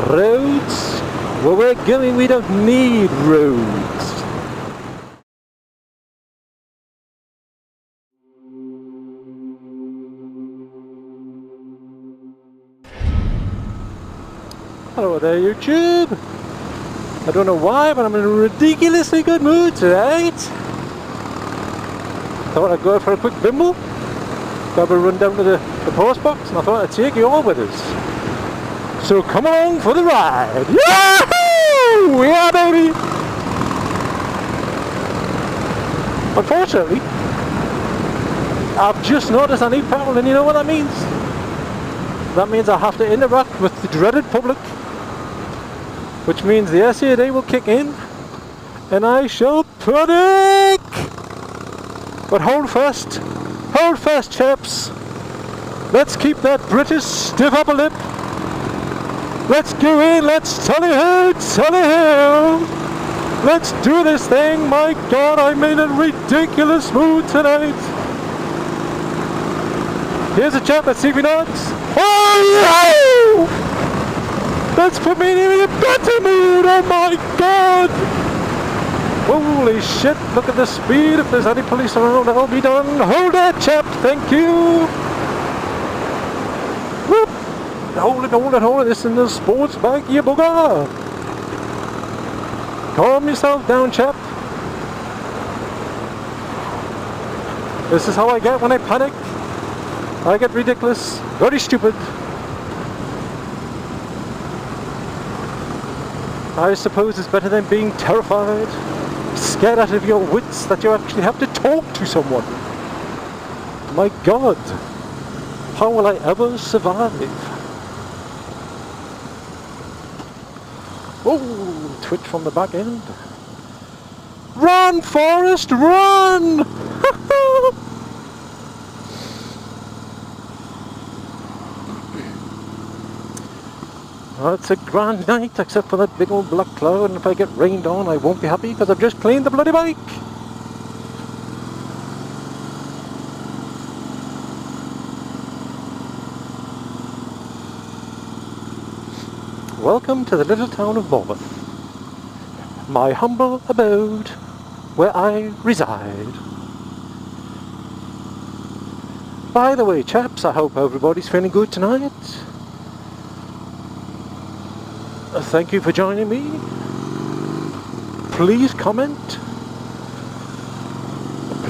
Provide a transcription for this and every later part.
Roads? Where we're going, we don't need roads. Hello there, YouTube. I don't know why, but I'm in a ridiculously good mood tonight. Thought I'd go out for a quick bimble. Got to run down to the post box, and I thought I'd take you all with us. So come along for the ride. Yahoo! Yeah, baby! Unfortunately, I've just noticed I need petrol, and you know what that means? That means I have to interact with the dreaded public, which means the SAD will kick in, and I shall panic! But hold fast, chaps. Let's keep that British stiff upper lip. Let's go in, let's tally ho! Let's do this thing. My God, I'm in a ridiculous mood tonight. Here's a chap, let's see if he nods. Oh no! That's put me in a better mood, oh my God! Holy shit, look at the speed. If there's any police around, I'll be done. Hold that, chap, thank you. Whoop. Hold it, this in the sports bike, you booger. Calm yourself down, chap. This is how I get when I panic. I get ridiculous, very stupid. I suppose it's better than being terrified, scared out of your wits that you actually have to talk to someone. My God, how will I ever survive? Oh, twitch from the back end. Run, Forrest, run! Oh, it's a grand night, except for that big old black cloud, and if I get rained on, I won't be happy, because I've just cleaned the bloody bike! Welcome to the little town of Bournemouth, my humble abode, where I reside. By the way, chaps, I hope everybody's feeling good tonight. Thank you for joining me. Please comment.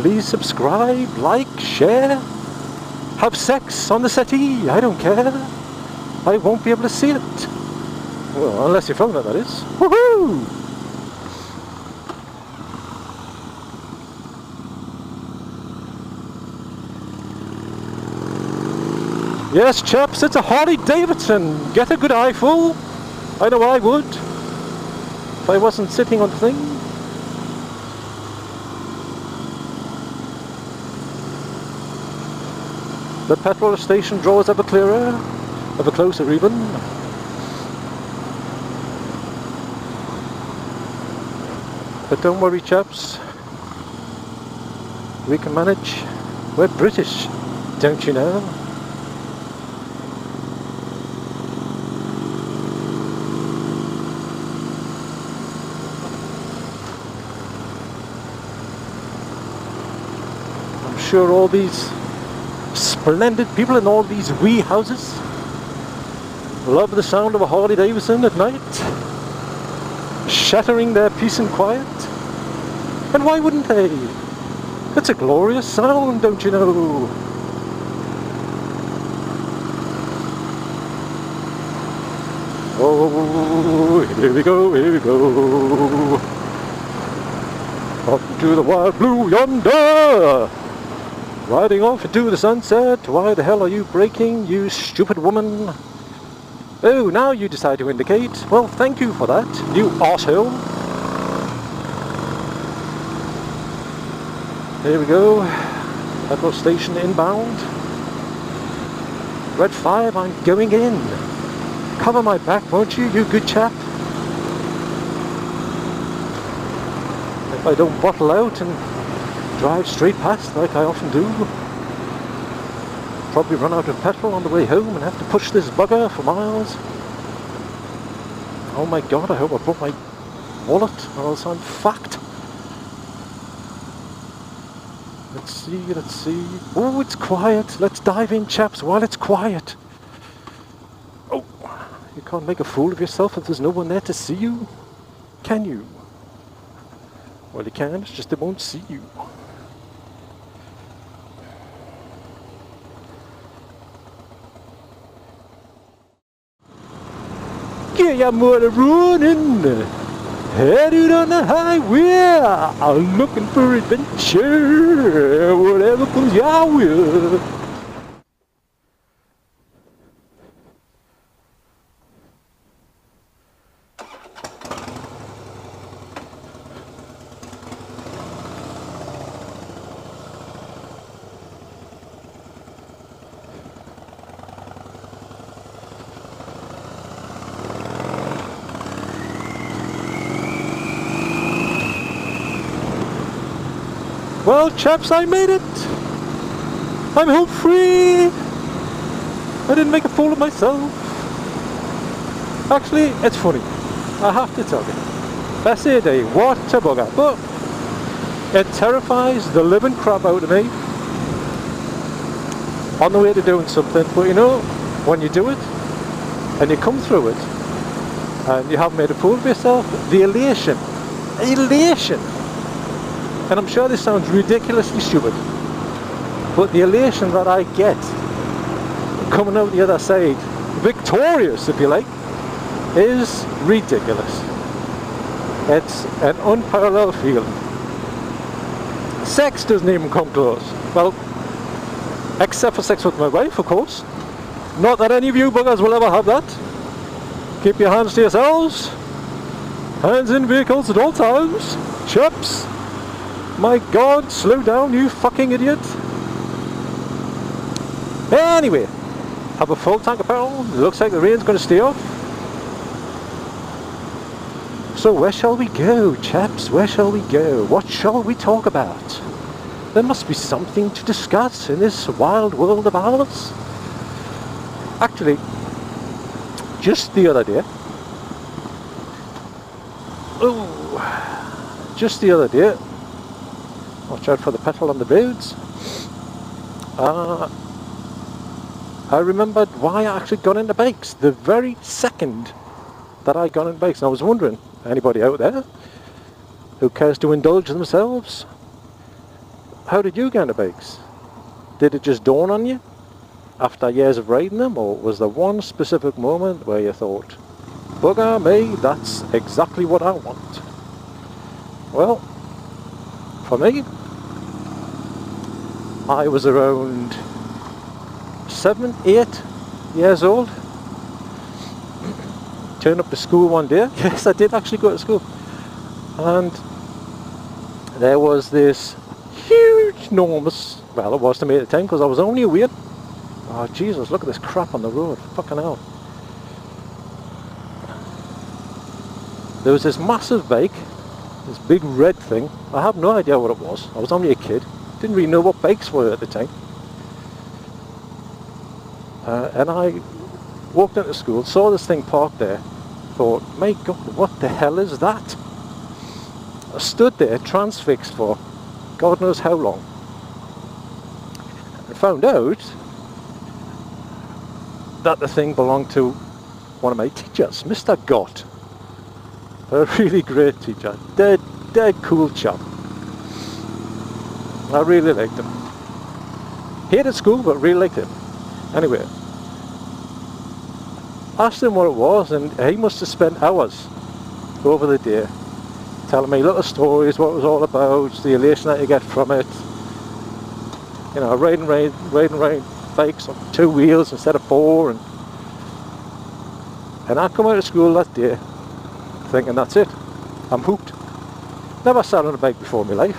Please subscribe, like, share. Have sex on the settee, I don't care. I won't be able to see it. Well, unless you film it, that is. Woohoo! Yes, chaps, it's a Harley-Davidson. Get a good eyeful. I know I would, if I wasn't sitting on the thing. The petrol station draws ever clearer, ever closer even. But don't worry, chaps, we can manage. We're British, don't you know? Sure, all these splendid people in all these wee houses love the sound of a Harley-Davidson at night, shattering their peace and quiet. And why wouldn't they? It's a glorious sound, don't you know? Oh, here we go, here we go. Up to the wild blue yonder. Riding off into the sunset. Why the hell are you braking, you stupid woman? Oh, now you decide to indicate. Well, thank you for that, you arsehole. Here we go. Petrol station inbound. Red 5, I'm going in. Cover my back, won't you, you good chap? If I don't bottle out and drive straight past like I often do. Probably run out of petrol on the way home and have to push this bugger for miles. Oh my god, I hope I brought my wallet or else I'm fucked. Let's see, let's see. Oh, it's quiet. Let's dive in, chaps, while it's quiet. Oh, you can't make a fool of yourself if there's no one there to see you, can you? Well, you can, it's just they won't see you. Yeah, I'm running, headed on the highway, I'm looking for adventure, whatever comes your way. Well, chaps, I made it. I'm home free. I didn't make a fool of myself. Actually, it's funny. I have to tell you. Best day of the day, what a bugger. But it terrifies the living crap out of me on the way to doing something. But you know, when you do it and you come through it and you haven't made a fool of yourself, the elation. And I'm sure this sounds ridiculously stupid, but the elation that I get coming out the other side, victorious if you like, is ridiculous. It's an unparalleled feeling. Sex doesn't even come close. Well, except for sex with my wife, of course. Not that any of you buggers will ever have that. Keep your hands to yourselves. Hands in vehicles at all times. Chaps. My god, slow down, you fucking idiot. Anyway, have a full tank of petrol. Looks like the rain's going to stay off. So where shall we go, chaps? Where shall we go? What shall we talk about? There must be something to discuss in this wild world of ours. Actually, just the other day, watch out for the petrol on the roads. I remembered why I actually got into bikes. The very second that I got into bikes. And I was wondering, anybody out there who cares to indulge themselves, how did you get into bikes? Did it just dawn on you after years of riding them, or was there one specific moment where you thought, bugger me, that's exactly what I want? Well, for me, I was around 7, 8 years old. Turned up to school one day. Yes, I did actually go to school. And there was this huge, enormous, well, it was to me at the time because I was only a weird. Oh Jesus, look at this crap on the road. Fucking hell. There was this massive bike, this big red thing. I have no idea what it was. I was only a kid. Didn't really know what bikes were at the time. And I walked into school, saw this thing parked there, thought, my God, what the hell is that? I stood there transfixed for God knows how long. And found out that the thing belonged to one of my teachers, Mr. Gott. A really great teacher. Dead cool chap. I really liked him. Hated school, but really liked him. Anyway, asked him what it was, and he must have spent hours over the day telling me little stories, what it was all about, the elation that you get from it. You know, riding around bikes on 2 wheels instead of 4, and I come out of school that day thinking, that's it, I'm hooked. Never sat on a bike before in my life,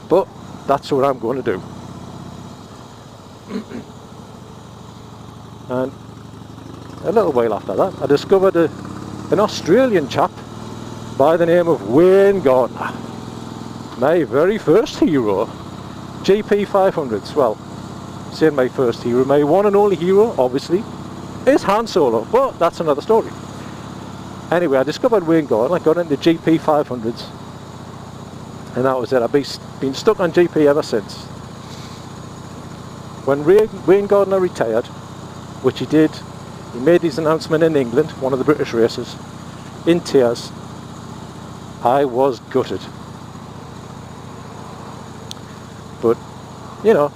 but that's what I'm going to do. And a little while after that, I discovered an Australian chap by the name of Wayne Gardner. My very first hero. GP 500s, well, saying my first hero, my one and only hero, obviously. is Han Solo, but that's another story. Anyway, I discovered Wayne Gordon. I got into GP 500s, and that was it. I've been stuck on GP ever since. When Wayne Gardner retired, which he did, he made his announcement in England, one of the British races, in tears. I was gutted. But, you know,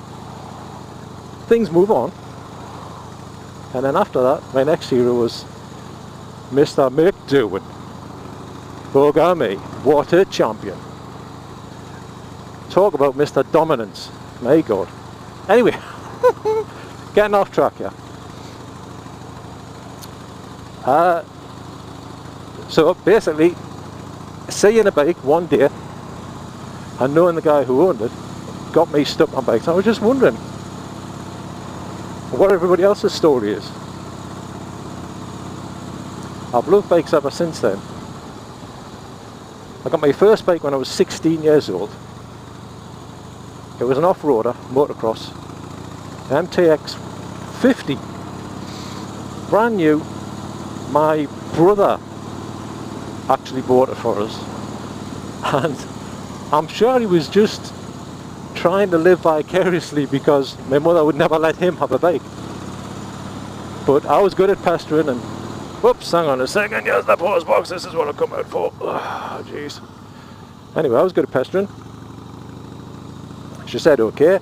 things move on. And then after that, my next hero was Mr. McDowan. Bugger me, what a champion. Talk about Mr. Dominance. My God. Anyway, getting off track here. So basically, seeing a bike one day and knowing the guy who owned it got me stuck on bikes. I was just wondering what everybody else's story is. I've loved bikes ever since then. I got my first bike when I was 16 years old. It was an off-roader, motocross, MTX 50. Brand new. My brother actually bought it for us. And I'm sure he was just trying to live vicariously because my mother would never let him have a bike. But I was good at pestering and... Whoops, hang on a second, here's the pause box, this is what I come out for. Oh, jeez. Anyway, I was good at pestering. She said okay,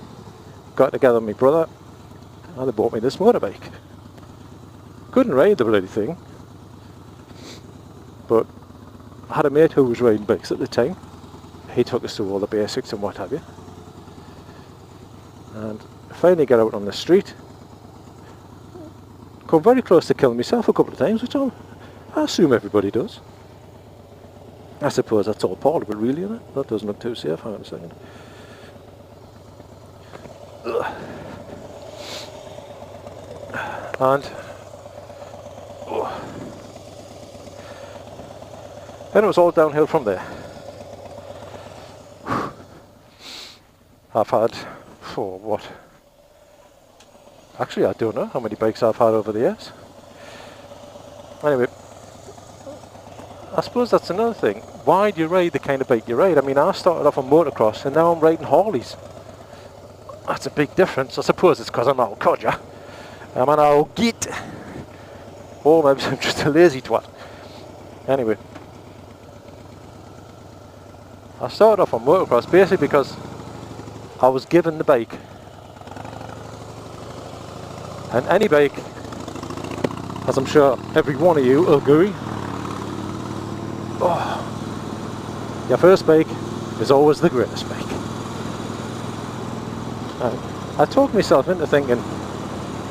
got together with my brother, and they bought me this motorbike. Couldn't ride the bloody thing, but I had a mate who was riding bikes at the time. He took us through all the basics and what have you. And finally got out on the street. Come very close to killing myself a couple of times, which I assume everybody does. I suppose that's all part of it, really, isn't it? That doesn't look too safe. Hang on a second. Ugh. And then it was all downhill from there. I've had, for what? Actually, I don't know how many bikes I've had over the years. Anyway, I suppose that's another thing. Why do you ride the kind of bike you ride? I mean, I started off on motocross and now I'm riding Harleys. That's a big difference. I suppose it's because I'm an old codger. I'm an old git. Or maybe I'm just a lazy twat. Anyway. I started off on motocross basically because I was given the bike. And any bike, as I'm sure every one of you will agree, your first bike is always the greatest bike. I talked myself into thinking,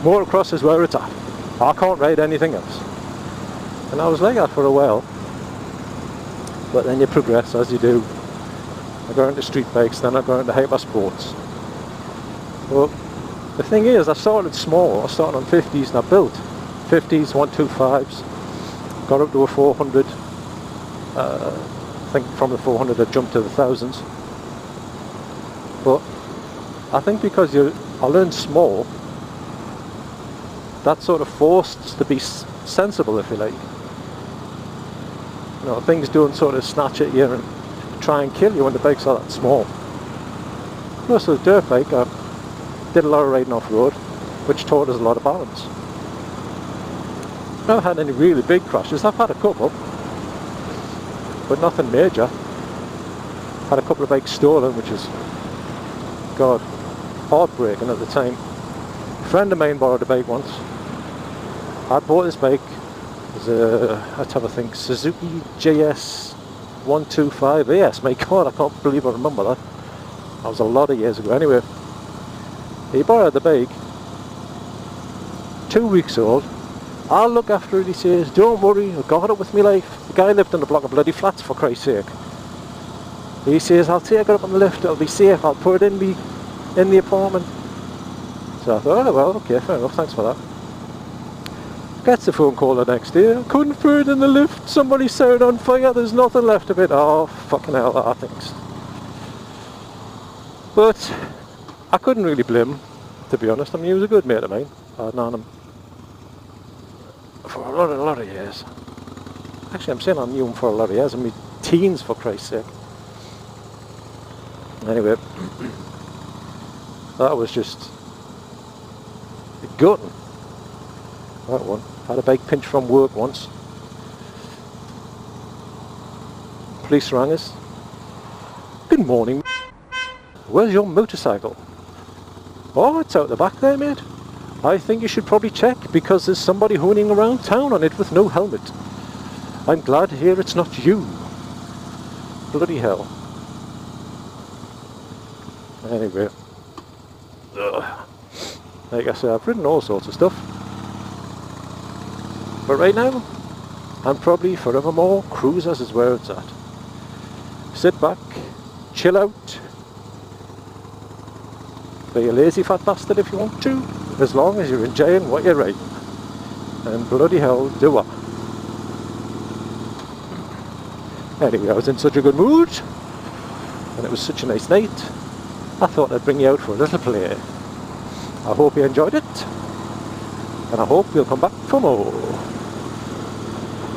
motocross is where it's at. I can't ride anything else. And I was like that for a while. But then you progress as you do. I got into street bikes, then I got into hyper sports. Well, the thing is, I started small. I started on 50s and I built 50s, 125s, got up to a 400. I think from the 400 I jumped to the thousands. But I think because I learned small, that sort of forced to be sensible, if you like. You know, things don't sort of snatch at you and try and kill you when the bikes are that small. Plus with a dirt bike, I did a lot of riding off-road, which taught us a lot of balance. I've never had any really big crashes. I've had a couple, but nothing major. Had a couple of bikes stolen, which is, God, heartbreaking at the time. A friend of mine borrowed a bike once. I bought this bike. It was a, let's have a think, Suzuki JS 125 AS. My God, I can't believe I remember that. That was a lot of years ago. Anyway, he borrowed the bike. 2 weeks old. I'll look after it, he says. Don't worry, I got it with me life. The guy lived in a block of bloody flats, for Christ's sake. He says, I'll take it up on the lift, it'll be safe, I'll put it in the apartment. So I thought, oh well, okay, fair enough, thanks for that. Gets a phone call the next day. I couldn't put it in the lift, somebody set it on fire, there's nothing left of it. Oh, fucking hell, that thinks. But I couldn't really blame him, to be honest. I mean, he was a good mate of mine. I'd known him for a lot of years. Actually, I'm saying I knew him for a lot of years, in my teens, for Christ's sake. Anyway, that was just gutting. That one. Had a big pinch from work once. Police rang us. Good morning. Where's your motorcycle? Oh, it's out the back there, mate. I think you should probably check, because there's somebody honing around town on it with no helmet. I'm glad to hear it's not you. Bloody hell. Anyway. Like I said, I've written all sorts of stuff. But right now, I'm probably forevermore cruisers is where it's at. Sit back, chill out, be a lazy fat bastard if you want to, as long as you're enjoying what you're writing. And bloody hell, do I. Anyway, I was in such a good mood, and it was such a nice night, I thought I'd bring you out for a little play. I hope you enjoyed it, and I hope you'll come back for more.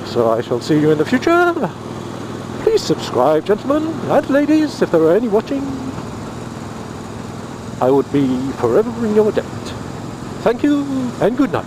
So I shall see you in the future. Please subscribe, gentlemen and ladies, if there are any watching. I would be forever in your debt. Thank you, and good night.